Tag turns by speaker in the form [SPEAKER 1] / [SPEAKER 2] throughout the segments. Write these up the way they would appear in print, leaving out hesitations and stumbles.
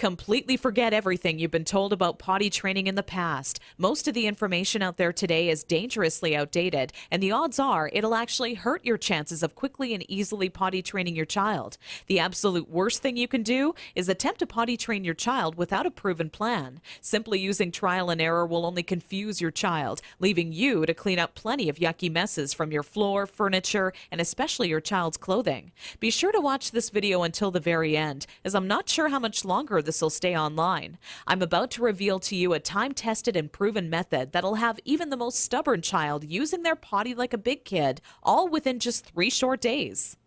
[SPEAKER 1] Completely forget everything you've been told about potty training in the past. Most of the information out there today is dangerously outdated, and the odds are it'll actually hurt your chances of quickly and easily potty training your child. The absolute worst thing you can do is attempt to potty train your child without a proven plan. Simply using trial and error will only confuse your child, leaving you to clean up plenty of yucky messes from your floor, furniture, and especially your child's clothing. Be sure to watch this video until the very end, as I'm not sure how much longer this will stay online. I'm about to reveal to you a time-tested and proven method that'll have even the most stubborn child using their potty like a big kid, all within just 3 short days.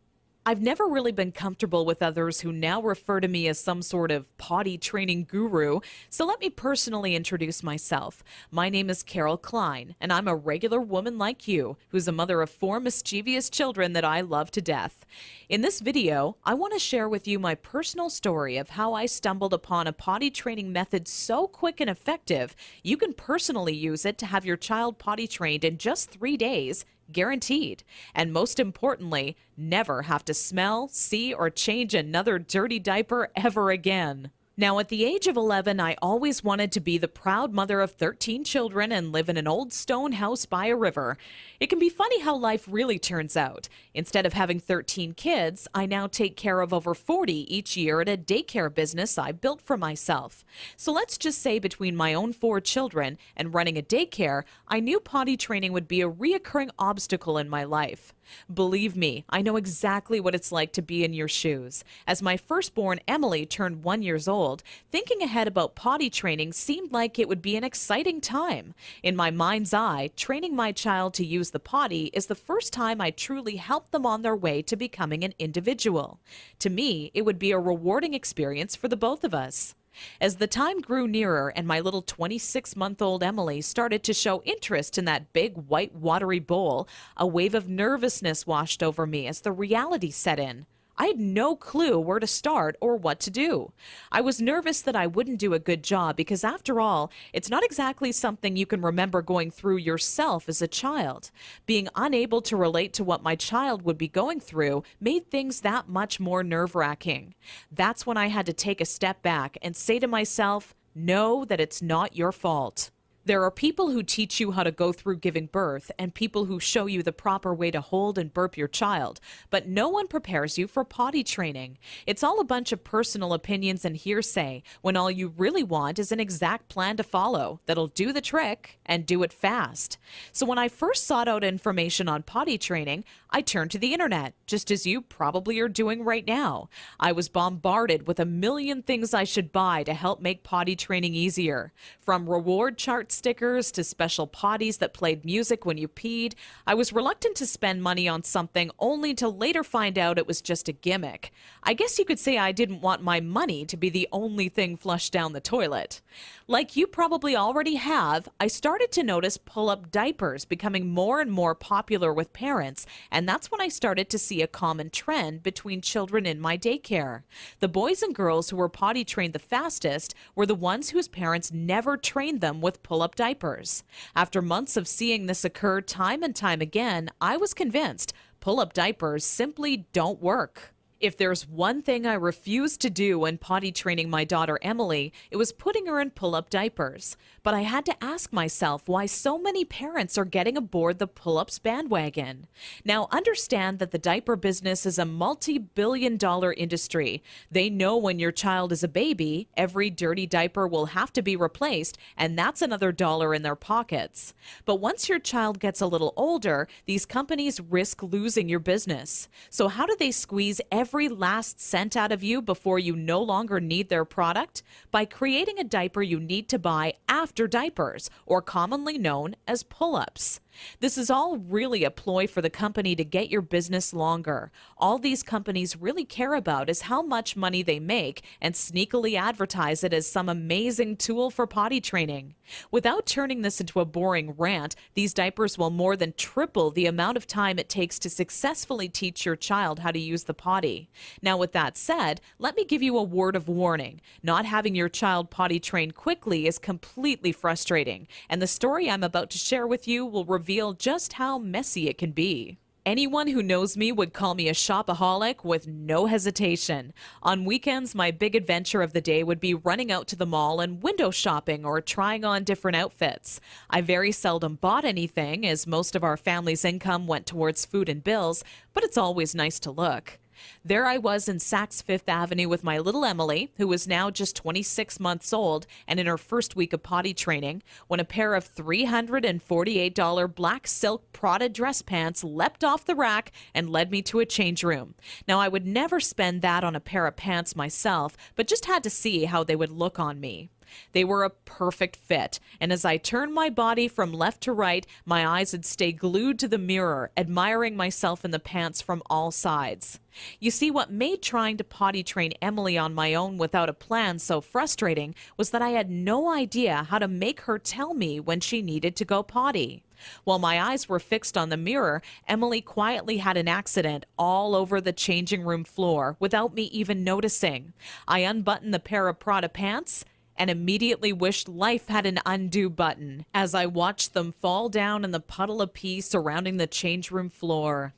[SPEAKER 1] I've never really been comfortable with others who now refer to me as some sort of potty training guru, so let me personally introduce myself. My name is Carol Klein, and I'm a regular woman like you, who's a mother of 4 mischievous children that I love to death. In this video, I want to share with you my personal story of how I stumbled upon a potty training method so quick and effective, you can personally use it to have your child potty trained in just 3 days, guaranteed. And most importantly, never have to smell, see, or change another dirty diaper ever again. Now, at the age of 11, I always wanted to be the proud mother of 13 children and live in an old stone house by a river. It can be funny how life really turns out. Instead of having 13 kids, I now take care of over 40 each year at a daycare business I built for myself. So let's just say between my own 4 children and running a daycare, I knew potty training would be a reoccurring obstacle in my life. Believe me, I know exactly what it's like to be in your shoes. As my firstborn Emily turned 1 year old, thinking ahead about potty training seemed like it would be an exciting time. In my mind's eye, training my child to use the potty is the first time I truly helped them on their way to becoming an individual. To me, it would be a rewarding experience for the both of us. As the time grew nearer and my little 26-month-old Emily started to show interest in that big white watery bowl, a wave of nervousness washed over me as the reality set in. I had no clue where to start or what to do. I was nervous that I wouldn't do a good job because, after all, it's not exactly something you can remember going through yourself as a child. Being unable to relate to what my child would be going through made things that much more nerve-wracking. That's when I had to take a step back and say to myself, know that it's not your fault. There are people who teach you how to go through giving birth and people who show you the proper way to hold and burp your child, but no one prepares you for potty training. It's all a bunch of personal opinions and hearsay when all you really want is an exact plan to follow that'll do the trick and do it fast. So when I first sought out information on potty training, I turned to the internet, just as you probably are doing right now. I was bombarded with a million things I should buy to help make potty training easier. From reward chart stickers to special potties that played music when you peed, I was reluctant to spend money on something only to later find out it was just a gimmick. I guess you could say I didn't want my money to be the only thing flushed down the toilet. Like you probably already have, I started to notice pull-up diapers becoming more and more popular with parents, and that's when I started to see a common trend between children in my daycare. The boys and girls who were potty trained the fastest were the ones whose parents never trained them with pull-up diapers. After months of seeing this occur time and time again, I was convinced pull-up diapers simply don't work. If there's one thing I refused to do when potty training my daughter Emily, it was putting her in pull-up diapers. But I had to ask myself why so many parents are getting aboard the pull-ups bandwagon. Now, understand that the diaper business is a multi-billion-dollar industry. They know when your child is a baby, every dirty diaper will have to be replaced, and that's another dollar in their pockets. But once your child gets a little older, these companies risk losing your business. So how do they squeeze every last cent out of you before you no longer need their product? By creating a diaper you need to buy after diapers, or commonly known as pull-ups. This is all really a ploy for the company to get your business longer. All these companies really care about is how much money they make and sneakily advertise it as some amazing tool for potty training. Without turning this into a boring rant, these diapers will more than triple the amount of time it takes to successfully teach your child how to use the potty. Now, with that said, let me give you a word of warning. Not having your child potty trained quickly is completely frustrating, and the story I'm about to share with you will reveal just how messy it can be. Anyone who knows me would call me a shopaholic with no hesitation. On weekends, my big adventure of the day would be running out to the mall and window shopping or trying on different outfits. I very seldom bought anything, as most of our family's income went towards food and bills, but it's always nice to look. There I was in Saks Fifth Avenue with my little Emily, who was now just 26 months old and in her first week of potty training, when a pair of $348 black silk Prada dress pants leapt off the rack and led me to a change room. Now, I would never spend that on a pair of pants myself, but just had to see how they would look on me. They were a perfect fit, and as I turned my body from left to right, my eyes would stay glued to the mirror, admiring myself in the pants from all sides. You see, what made trying to potty train Emily on my own without a plan so frustrating was that I had no idea how to make her tell me when she needed to go potty. While my eyes were fixed on the mirror, Emily quietly had an accident all over the changing room floor without me even noticing. I unbuttoned the pair of Prada pants and immediately wished life had an undo button as I watched them fall down in the puddle of pee surrounding the change room floor.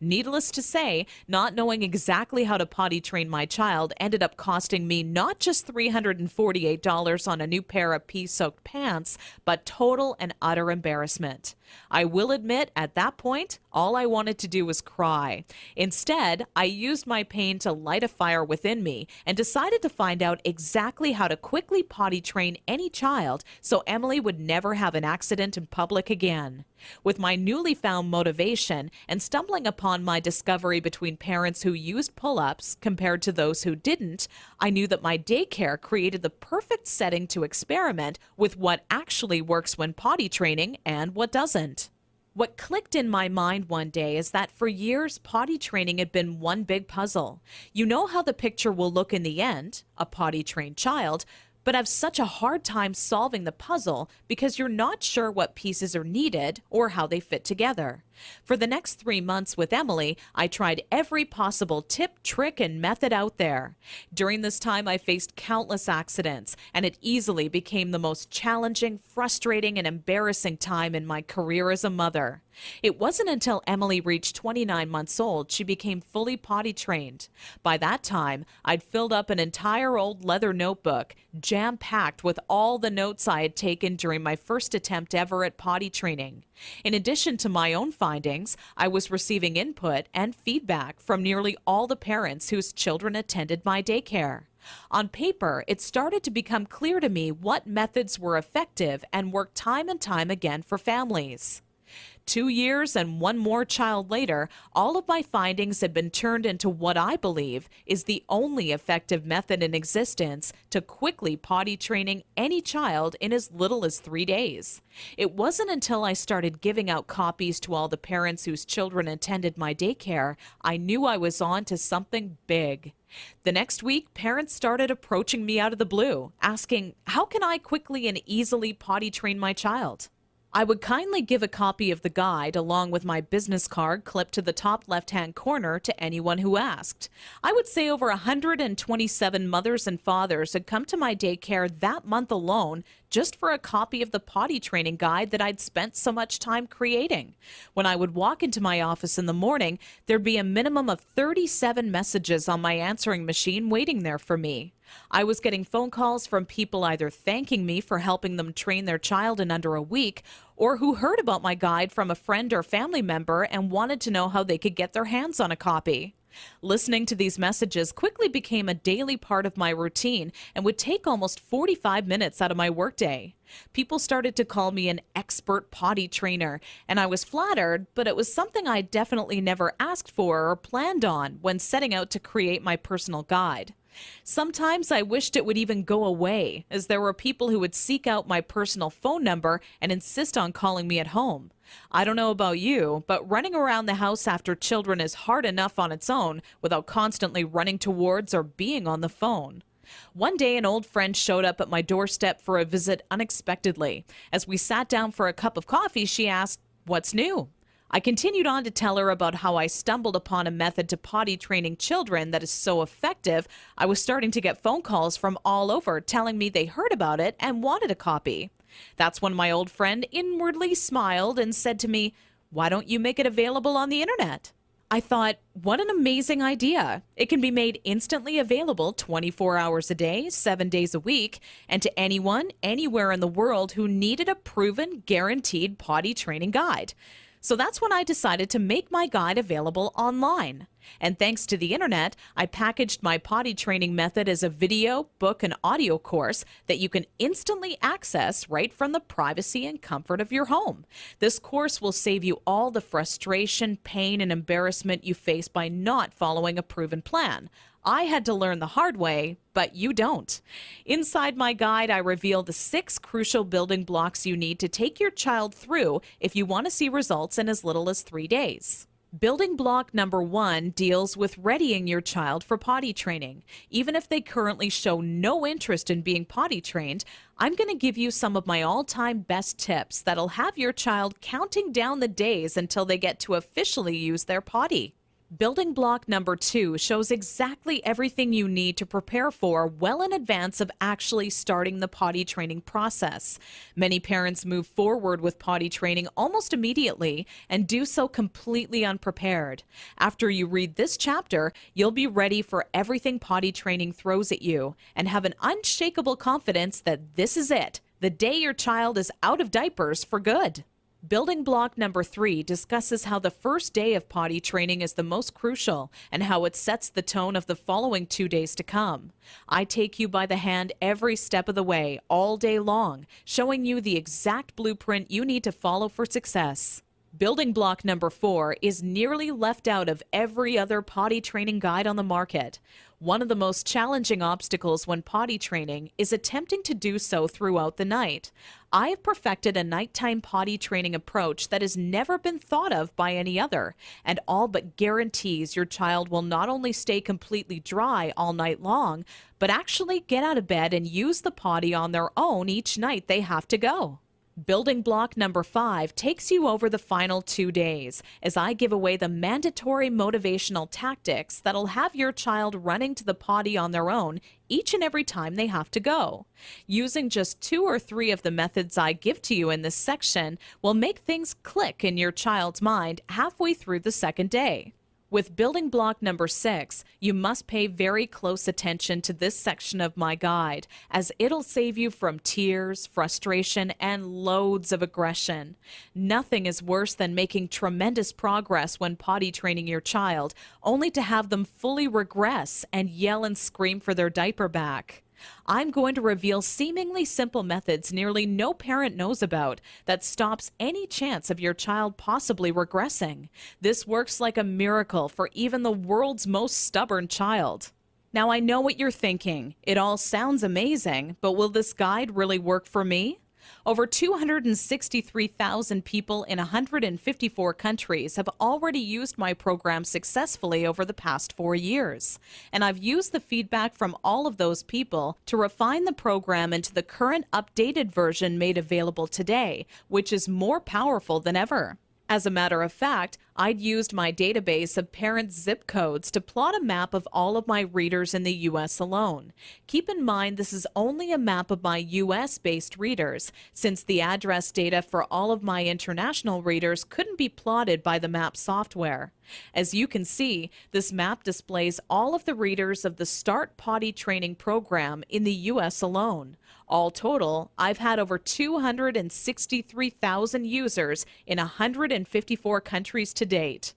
[SPEAKER 1] Needless to say, not knowing exactly how to potty train my child ended up costing me not just $348 on a new pair of pee-soaked pants, but total and utter embarrassment. I will admit, at that point, all I wanted to do was cry. Instead, I used my pain to light a fire within me and decided to find out exactly how to quickly potty train any child so Emily would never have an accident in public again. With my newly found motivation and stumbling upon my discovery between parents who used pull-ups compared to those who didn't, I knew that my daycare created the perfect setting to experiment with what actually works when potty training and what doesn't. What clicked in my mind one day is that for years, potty training had been one big puzzle. You know how the picture will look in the end, a potty-trained child, but have such a hard time solving the puzzle because you're not sure what pieces are needed or how they fit together. For the next 3 months with Emily, I tried every possible tip, trick, and method out there. During this time, I faced countless accidents, and it easily became the most challenging, frustrating, and embarrassing time in my career as a mother. It wasn't until Emily reached 29 months old she became fully potty trained. By that time, I'd filled up an entire old leather notebook, jam-packed with all the notes I had taken during my first attempt ever at potty training. In addition to my own findings, I was receiving input and feedback from nearly all the parents whose children attended my daycare. On paper, it started to become clear to me what methods were effective and worked time and time again for families. 2 years and one more child later, all of my findings had been turned into what I believe is the only effective method in existence to quickly potty training any child in as little as 3 days. It wasn't until I started giving out copies to all the parents whose children attended my daycare I knew I was on to something big. The next week, parents started approaching me out of the blue, asking, how can I quickly and easily potty train my child? I would kindly give a copy of the guide along with my business card clipped to the top left-hand corner to anyone who asked. I would say over 127 mothers and fathers had come to my daycare that month alone just for a copy of the potty training guide that I'd spent so much time creating. When I would walk into my office in the morning, there'd be a minimum of 37 messages on my answering machine waiting there for me. I was getting phone calls from people either thanking me for helping them train their child in under a week, or who heard about my guide from a friend or family member and wanted to know how they could get their hands on a copy. Listening to these messages quickly became a daily part of my routine and would take almost 45 minutes out of my workday. People started to call me an expert potty trainer, and I was flattered, but it was something I definitely never asked for or planned on when setting out to create my personal guide. Sometimes I wished it would even go away, as there were people who would seek out my personal phone number and insist on calling me at home. I don't know about you, but running around the house after children is hard enough on its own without constantly running towards or being on the phone. One day, an old friend showed up at my doorstep for a visit unexpectedly. As we sat down for a cup of coffee, she asked, "What's new?" I continued on to tell her about how I stumbled upon a method to potty training children that is so effective, I was starting to get phone calls from all over telling me they heard about it and wanted a copy. That's when my old friend inwardly smiled and said to me, Why don't you make it available on the internet? I thought, what an amazing idea. It can be made instantly available 24 hours a day, 7 days a week, and to anyone, anywhere in the world who needed a proven, guaranteed potty training guide. So that's when I decided to make my guide available online. And thanks to the internet, I packaged my potty training method as a video, book, and audio course that you can instantly access right from the privacy and comfort of your home. This course will save you all the frustration, pain, and embarrassment you face by not following a proven plan. I had to learn the hard way, but you don't. Inside my guide, I reveal the 6 crucial building blocks you need to take your child through if you want to see results in as little as 3 days. Building block number 1 deals with readying your child for potty training. Even if they currently show no interest in being potty trained, I'm going to give you some of my all-time best tips that'll have your child counting down the days until they get to officially use their potty. Building block number 2 shows exactly everything you need to prepare for well in advance of actually starting the potty training process. Many parents move forward with potty training almost immediately and do so completely unprepared. After you read this chapter, you'll be ready for everything potty training throws at you and have an unshakable confidence that this is it, the day your child is out of diapers for good. Building block number 3 discusses how the first day of potty training is the most crucial and how it sets the tone of the following 2 days to come. I take you by the hand every step of the way, all day long, showing you the exact blueprint you need to follow for success. Building block number 4 is nearly left out of every other potty training guide on the market. One of the most challenging obstacles when potty training is attempting to do so throughout the night. I have perfected a nighttime potty training approach that has never been thought of by any other, and all but guarantees your child will not only stay completely dry all night long, but actually get out of bed and use the potty on their own each night they have to go. Building block number 5 takes you over the final 2 days as I give away the mandatory motivational tactics that'll have your child running to the potty on their own each and every time they have to go. Using just 2 or 3 of the methods I give to you in this section will make things click in your child's mind halfway through the second day. With building block number 6, you must pay very close attention to this section of my guide, as it'll save you from tears, frustration, and loads of aggression. Nothing is worse than making tremendous progress when potty training your child, only to have them fully regress and yell and scream for their diaper back. I'm going to reveal seemingly simple methods nearly no parent knows about that stops any chance of your child possibly regressing. This works like a miracle for even the world's most stubborn child. Now I know what you're thinking. It all sounds amazing, but will this guide really work for me? Over 263,000 people in 154 countries have already used my program successfully over the past 4 years. And I've used the feedback from all of those people to refine the program into the current updated version made available today, which is more powerful than ever. As a matter of fact, I'd used my database of parents' zip codes to plot a map of all of my readers in the U.S. alone. Keep in mind this is only a map of my U.S.-based readers, since the address data for all of my international readers couldn't be plotted by the map software. As you can see, this map displays all of the readers of the Start Potty Training program in the U.S. alone. All total, I've had over 263,000 users in 154 countries to date.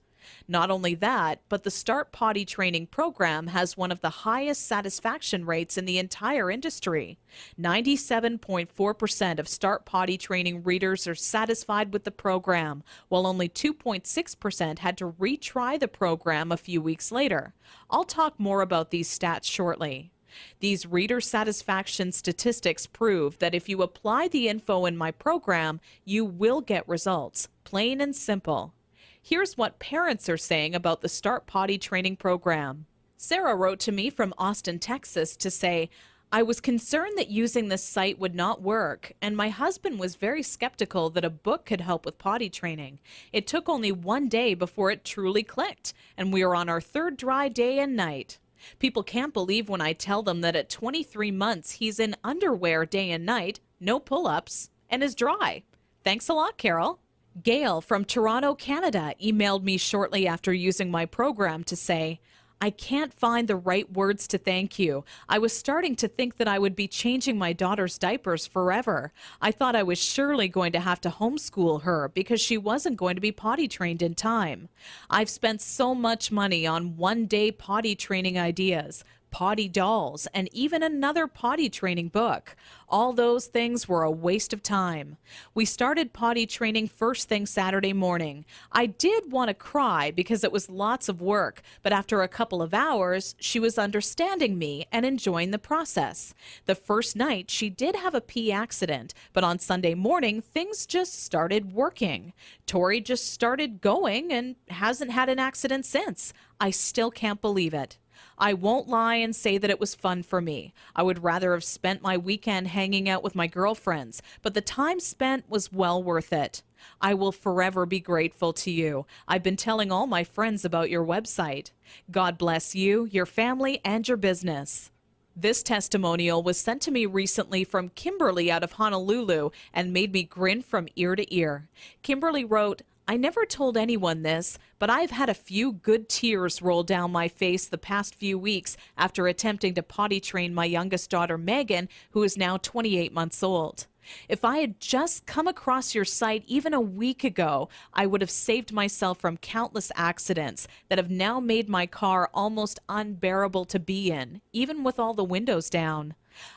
[SPEAKER 1] Not only that, but the Start Potty Training program has one of the highest satisfaction rates in the entire industry. 97.4% of Start Potty Training readers are satisfied with the program, while only 2.6% had to retry the program a few weeks later. I'll talk more about these stats shortly. These reader satisfaction statistics prove that if you apply the info in my program, you will get results, plain and simple. Here's what parents are saying about the Start Potty Training program. Sarah wrote to me from Austin, Texas to say, I was concerned that using this site would not work, and my husband was very skeptical that a book could help with potty training. It took only 1 day before it truly clicked, and we are on our 3rd dry day and night. People can't believe when I tell them that at 23 months he's in underwear day and night, no pull-ups, and is dry. Thanks a lot, Carol. Gail from Toronto, Canada, emailed me shortly after using my program to say, I can't find the right words to thank you. I was starting to think that I would be changing my daughter's diapers forever. I thought I was surely going to have to homeschool her because she wasn't going to be potty trained in time. I've spent so much money on one-day potty training ideas, potty dolls, and even another potty training book. All those things were a waste of time. We started potty training first thing Saturday morning. I did want to cry because it was lots of work, but after a couple of hours, she was understanding me and enjoying the process. The first night, she did have a pee accident, but on Sunday morning, things just started working. Tori just started going and hasn't had an accident since. I still can't believe it. I won't lie and say that it was fun for me. I would rather have spent my weekend hanging out with my girlfriends, but the time spent was well worth it. I will forever be grateful to you. I've been telling all my friends about your website. God bless you, your family, and your business. This testimonial was sent to me recently from Kimberly out of Honolulu and made me grin from ear to ear. Kimberly wrote, I never told anyone this, but I've had a few good tears roll down my face the past few weeks after attempting to potty train my youngest daughter, Megan, who is now 28 months old. If I had just come across your site even a week ago, I would have saved myself from countless accidents that have now made my car almost unbearable to be in, even with all the windows down.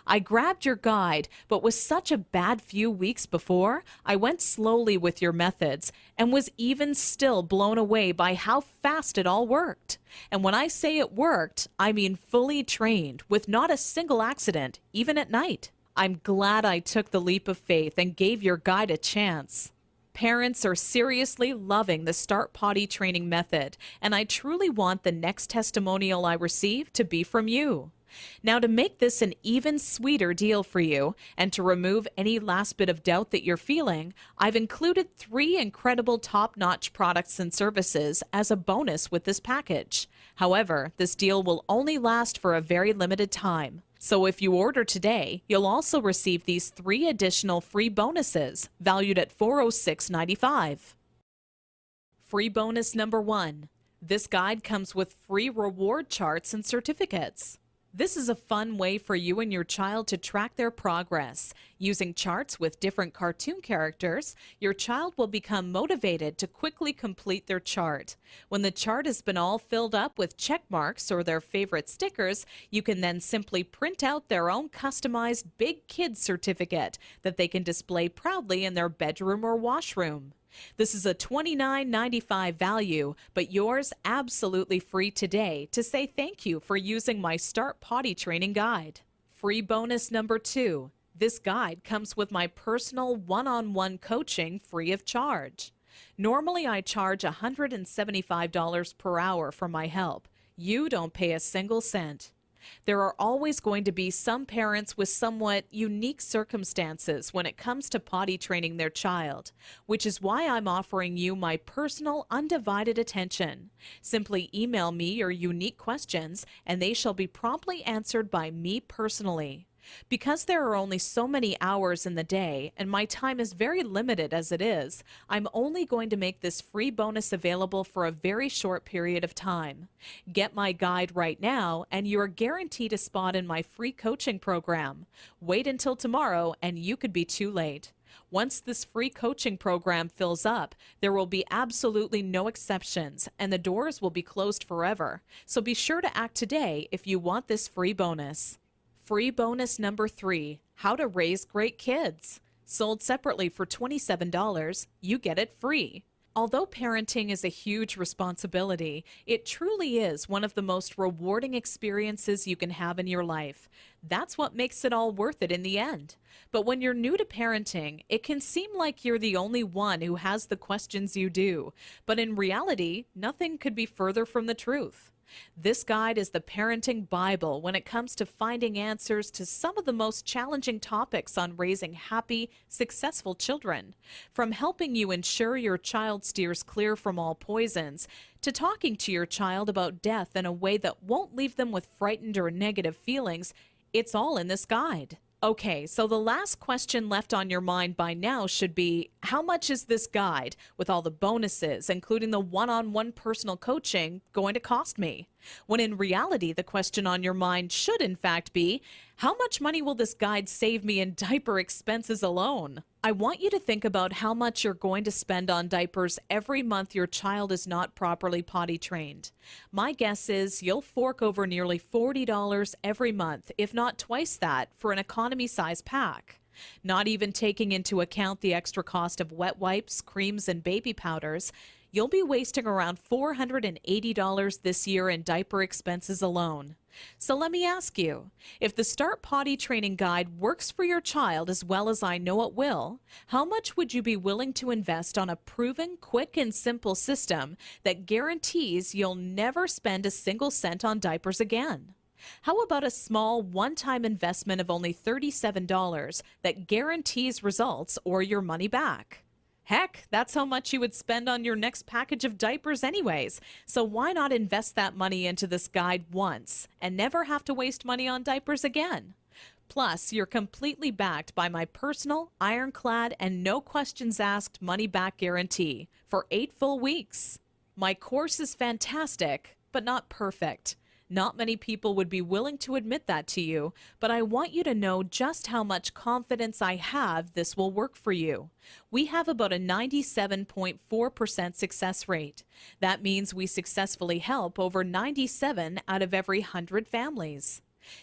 [SPEAKER 1] I grabbed your guide, but with such a bad few weeks before, I went slowly with your methods and was even still blown away by how fast it all worked. And when I say it worked, I mean fully trained, with not a single accident, even at night. I'm glad I took the leap of faith and gave your guide a chance. Parents are seriously loving the Start Potty training method, and I truly want the next testimonial I receive to be from you. Now, to make this an even sweeter deal for you and to remove any last bit of doubt that you're feeling, I've included 3 incredible top-notch products and services as a bonus with this package. However, this deal will only last for a very limited time. So if you order today, you'll also receive these 3 additional free bonuses valued at $406.95. Free bonus number 1. This guide comes with free reward charts and certificates. This is a fun way for you and your child to track their progress. Using charts with different cartoon characters, your child will become motivated to quickly complete their chart. When the chart has been all filled up with check marks or their favorite stickers, you can then simply print out their own customized Big Kids certificate that they can display proudly in their bedroom or washroom. This is a $29.95 value, but yours absolutely free today to say thank you for using my Start Potty Training Guide. Free bonus number 2. This guide comes with my personal one-on-one coaching free of charge. Normally, I charge $175 per hour for my help. You don't pay a single cent. There are always going to be some parents with somewhat unique circumstances when it comes to potty training their child, which is why I'm offering you my personal undivided attention. Simply email me your unique questions and they shall be promptly answered by me personally. Because there are only so many hours in the day and my time is very limited as it is, I'm only going to make this free bonus available for a very short period of time. Get my guide right now and you are guaranteed a spot in my free coaching program. Wait until tomorrow and you could be too late. Once this free coaching program fills up, there will be absolutely no exceptions and the doors will be closed forever. So be sure to act today if you want this free bonus. Free bonus number 3, How to Raise Great Kids. Sold separately for $27, you get it free. Although parenting is a huge responsibility, it truly is one of the most rewarding experiences you can have in your life. That's what makes it all worth it in the end. But when you're new to parenting, it can seem like you're the only one who has the questions you do. But in reality, nothing could be further from the truth. This guide is the parenting Bible when it comes to finding answers to some of the most challenging topics on raising happy, successful children. From helping you ensure your child steers clear from all poisons, to talking to your child about death in a way that won't leave them with frightened or negative feelings, it's all in this guide. Okay, so the last question left on your mind by now should be, how much is this guide, with all the bonuses, including the one-on-one personal coaching, going to cost me? When in reality, the question on your mind should in fact be, how much money will this guide save me in diaper expenses alone? I want you to think about how much you're going to spend on diapers every month your child is not properly potty trained. My guess is you'll fork over nearly $40 every month, if not twice that, for an economy size pack. Not even taking into account the extra cost of wet wipes, creams, and baby powders, you'll be wasting around $480 this year in diaper expenses alone. So let me ask you, if the Start Potty Training Guide works for your child as well as I know it will, how much would you be willing to invest on a proven, quick, and simple system that guarantees you'll never spend a single cent on diapers again? How about a small one-time investment of only $37 that guarantees results or your money back? Heck, that's how much you would spend on your next package of diapers anyways. So why not invest that money into this guide once and never have to waste money on diapers again? Plus, you're completely backed by my personal, ironclad, and no questions asked money back guarantee for 8 full weeks. My course is fantastic, but not perfect. Not many people would be willing to admit that to you, but I want you to know just how much confidence I have this will work for you. We have about a 97.4% success rate. That means we successfully help over 97 out of every 100 families.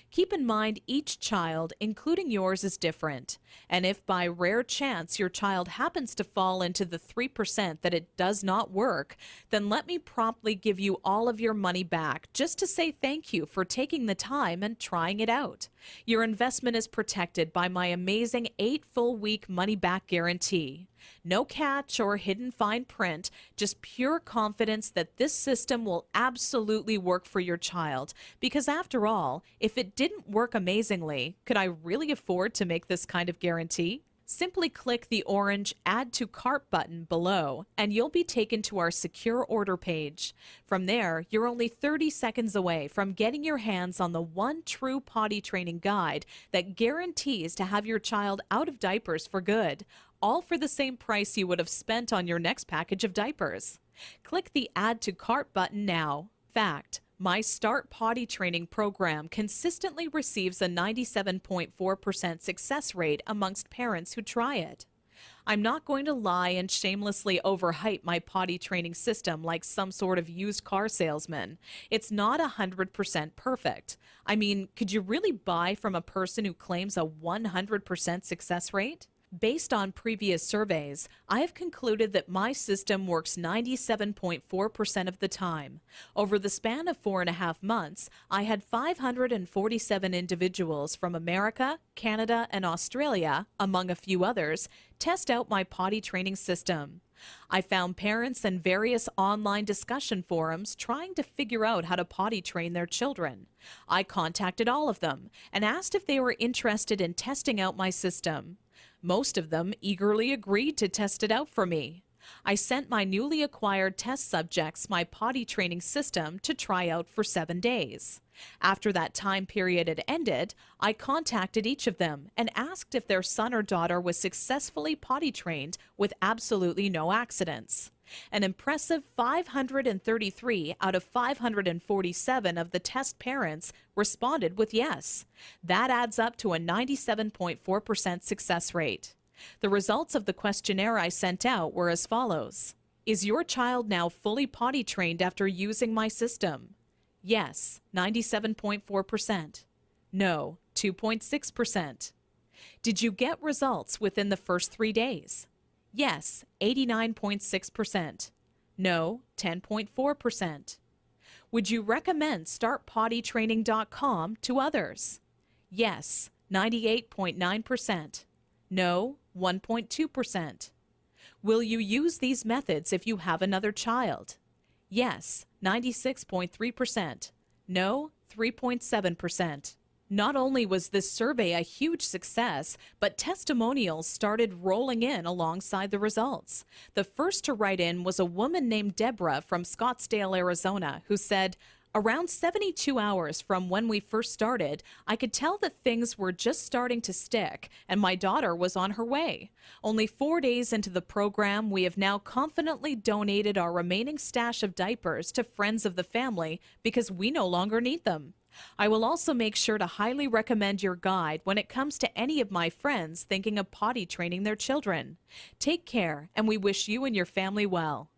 [SPEAKER 1] Keep in mind each child, including yours, is different. And if by rare chance your child happens to fall into the 3% that it does not work, then let me promptly give you all of your money back just to say thank you for taking the time and trying it out. Your investment is protected by my amazing 8 full week money back guarantee. No catch or hidden fine print, just pure confidence that this system will absolutely work for your child. Because after all, if it didn't work amazingly, could I really afford to make this kind of guarantee? Simply click the orange Add to Cart button below and you'll be taken to our secure order page. From there, you're only 30 seconds away from getting your hands on the one true potty training guide that guarantees to have your child out of diapers for good, all for the same price you would have spent on your next package of diapers. Click the Add to Cart button now. Fact: my Start Potty Training program consistently receives a 97.4% success rate amongst parents who try it. I'm not going to lie and shamelessly overhype my potty training system like some sort of used car salesman. It's not 100% perfect. I mean, could you really buy from a person who claims a 100% success rate? Based on previous surveys, I have concluded that my system works 97.4% of the time. Over the span of 4.5 months, I had 547 individuals from America, Canada, and Australia, among a few others, test out my potty training system. I found parents in various online discussion forums trying to figure out how to potty train their children. I contacted all of them and asked if they were interested in testing out my system. Most of them eagerly agreed to test it out for me. I sent my newly acquired test subjects my potty training system to try out for 7 days. After that time period had ended, I contacted each of them and asked if their son or daughter was successfully potty trained with absolutely no accidents. An impressive 533 out of 547 of the test parents responded with yes. That adds up to a 97.4% success rate. The results of the questionnaire I sent out were as follows. Is your child now fully potty trained after using my system? Yes, 97.4%. No, 2.6%. Did you get results within the first 3 days? Yes, 89.6%. No, 10.4%. Would you recommend StartPottyTraining.com to others? Yes, 98.9%. No, 1.2%. Will you use these methods if you have another child? Yes, 96.3%. No, 3.7%. Not only was this survey a huge success, but testimonials started rolling in alongside the results. The first to write in was a woman named Deborah from Scottsdale, Arizona, who said, Around 72 hours from when we first started, I could tell that things were just starting to stick, and my daughter was on her way. Only 4 days into the program, we have now confidently donated our remaining stash of diapers to friends of the family because we no longer need them. I will also make sure to highly recommend your guide when it comes to any of my friends thinking of potty training their children. Take care, and we wish you and your family well.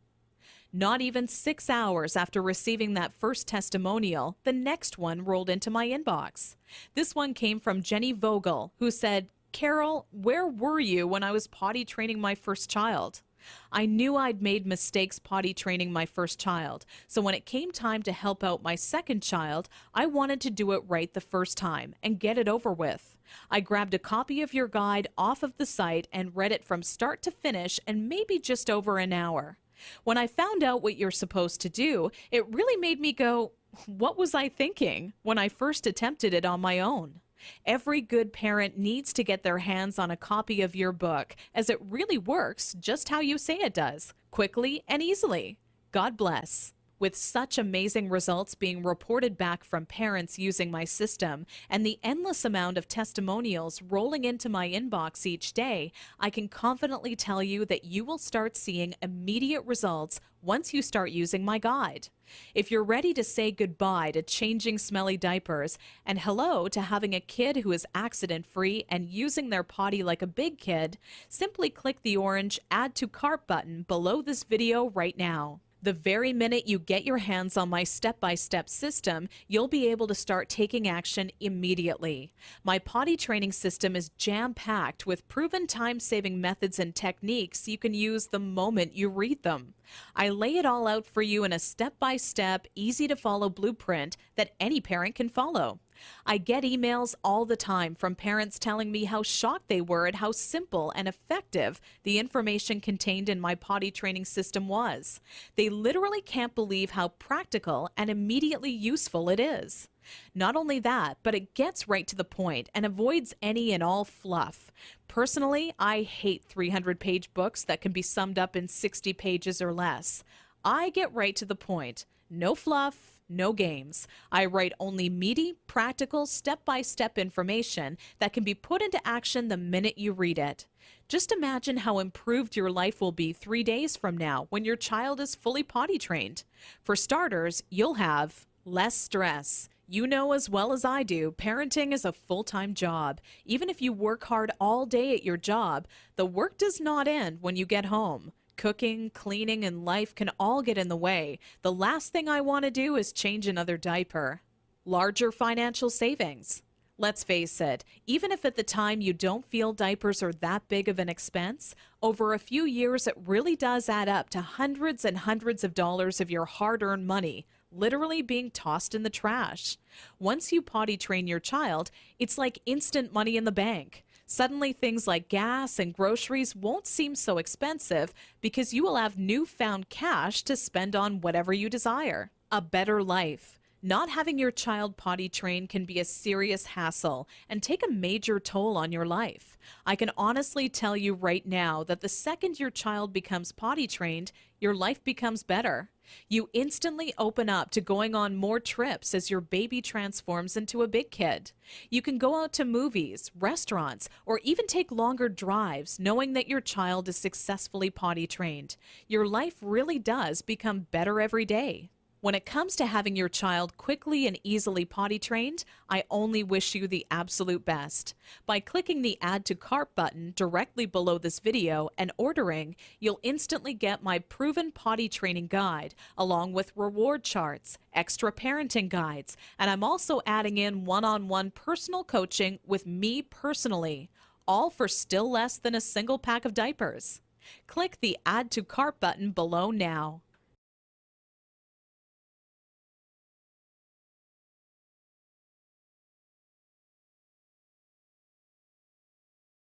[SPEAKER 1] Not even 6 hours after receiving that first testimonial, the next one rolled into my inbox. This one came from Jenny Vogel, who said, "Carol, where were you when I was potty training my first child?" I knew I'd made mistakes potty training my first child, so when it came time to help out my second child, I wanted to do it right the first time and get it over with. I grabbed a copy of your guide off of the site and read it from start to finish in maybe just over an hour. When I found out what you're supposed to do, it really made me go, what was I thinking when I first attempted it on my own? Every good parent needs to get their hands on a copy of your book, as it really works just how you say it does, quickly and easily. God bless. With such amazing results being reported back from parents using my system and the endless amount of testimonials rolling into my inbox each day, I can confidently tell you that you will start seeing immediate results once you start using my guide. If you're ready to say goodbye to changing smelly diapers and hello to having a kid who is accident-free and using their potty like a big kid, simply click the orange Add to Cart button below this video right now. The very minute you get your hands on my step-by-step system, you'll be able to start taking action immediately. My potty training system is jam-packed with proven time-saving methods and techniques you can use the moment you read them. I lay it all out for you in a step-by-step, easy-to-follow blueprint that any parent can follow. I get emails all the time from parents telling me how shocked they were at how simple and effective the information contained in my potty training system was. They literally can't believe how practical and immediately useful it is. Not only that, but it gets right to the point and avoids any and all fluff. Personally, I hate 300-page books that can be summed up in 60 pages or less. I get right to the point. No fluff, no games. I write only meaty, practical, step-by-step information that can be put into action the minute you read it. Just imagine how improved your life will be 3 days from now when your child is fully potty trained. For starters, you'll have less stress. You know as well as I do, parenting is a full-time job. Even if you work hard all day at your job, the work does not end when you get home. Cooking, cleaning, and life can all get in the way. The last thing I want to do is change another diaper. Larger financial savings. Let's face it, even if at the time you don't feel diapers are that big of an expense, over a few years it really does add up to hundreds and hundreds of dollars of your hard-earned money, literally being tossed in the trash. Once you potty train your child, it's like instant money in the bank. Suddenly things like gas and groceries won't seem so expensive because you will have newfound cash to spend on whatever you desire. A better life. Not having your child potty trained can be a serious hassle and take a major toll on your life. I can honestly tell you right now that the second your child becomes potty trained, your life becomes better. You instantly open up to going on more trips as your baby transforms into a big kid. You can go out to movies, restaurants, or even take longer drives knowing that your child is successfully potty trained. Your life really does become better every day. When it comes to having your child quickly and easily potty trained, I only wish you the absolute best. By clicking the Add to Cart button directly below this video and ordering, you'll instantly get my proven potty training guide, along with reward charts, extra parenting guides, and I'm also adding in one-on-one personal coaching with me personally, all for still less than a single pack of diapers. Click the Add to Cart button below now.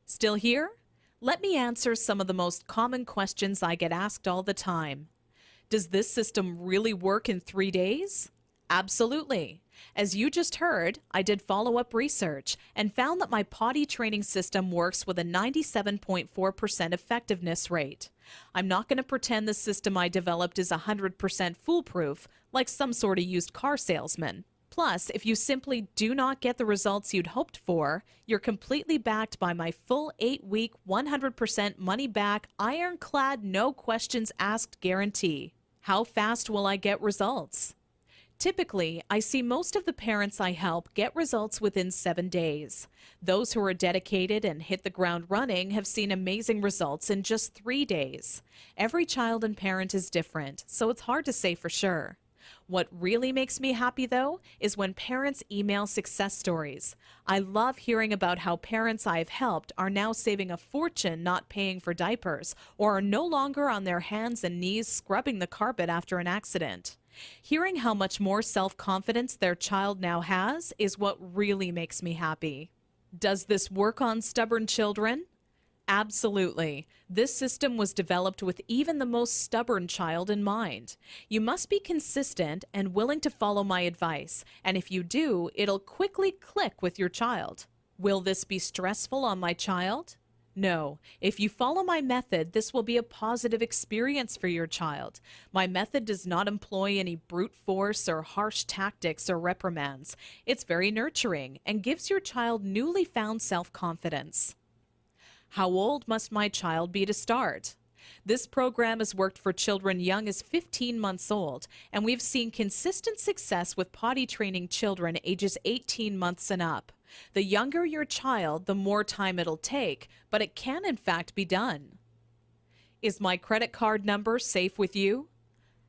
[SPEAKER 1] Still here? Let me answer some of the most common questions I get asked all the time. Does this system really work in 3 days? Absolutely. As you just heard, I did follow-up research and found that my potty training system works with a 97.4% effectiveness rate. I'm not going to pretend the system I developed is 100% foolproof, like some sort of used car salesman. Plus, if you simply do not get the results you'd hoped for, you're completely backed by my full 8-week, 100% money back, ironclad, no questions asked guarantee. How fast will I get results? Typically, I see most of the parents I help get results within 7 days. Those who are dedicated and hit the ground running have seen amazing results in just 3 days. Every child and parent is different, so it's hard to say for sure. What really makes me happy, though, is when parents email success stories. I love hearing about how parents I've helped are now saving a fortune not paying for diapers or are no longer on their hands and knees scrubbing the carpet after an accident. Hearing how much more self-confidence their child now has is what really makes me happy. Does this work on stubborn children? Absolutely. This system was developed with even the most stubborn child in mind. You must be consistent and willing to follow my advice, and if you do, it'll quickly click with your child. Will this be stressful on my child? No. If you follow my method, this will be a positive experience for your child. My method does not employ any brute force or harsh tactics or reprimands. It's very nurturing and gives your child newly found self-confidence. How old must my child be to start? This program has worked for children young as 15 months old, and we've seen consistent success with potty training children ages 18 months and up. The younger your child, the more time it'll take, but it can in fact be done. Is my credit card number safe with you?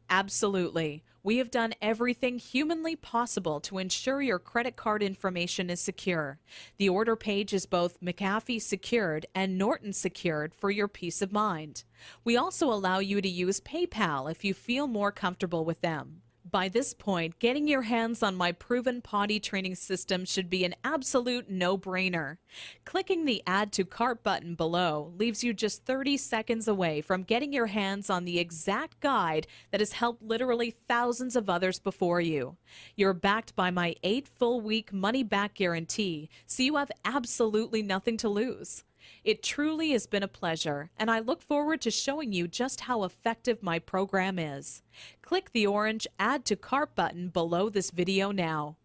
[SPEAKER 1] Absolutely. We have done everything humanly possible to ensure your credit card information is secure. The order page is both McAfee secured and Norton secured for your peace of mind. We also allow you to use PayPal if you feel more comfortable with them. By this point, getting your hands on my proven potty training system should be an absolute no-brainer. Clicking the Add to Cart button below leaves you just 30 seconds away from getting your hands on the exact guide that has helped literally thousands of others before you. You're backed by my 8 full-week money-back guarantee, so you have absolutely nothing to lose. It truly has been a pleasure, and I look forward to showing you just how effective my program is. Click the orange Add to Cart button below this video now.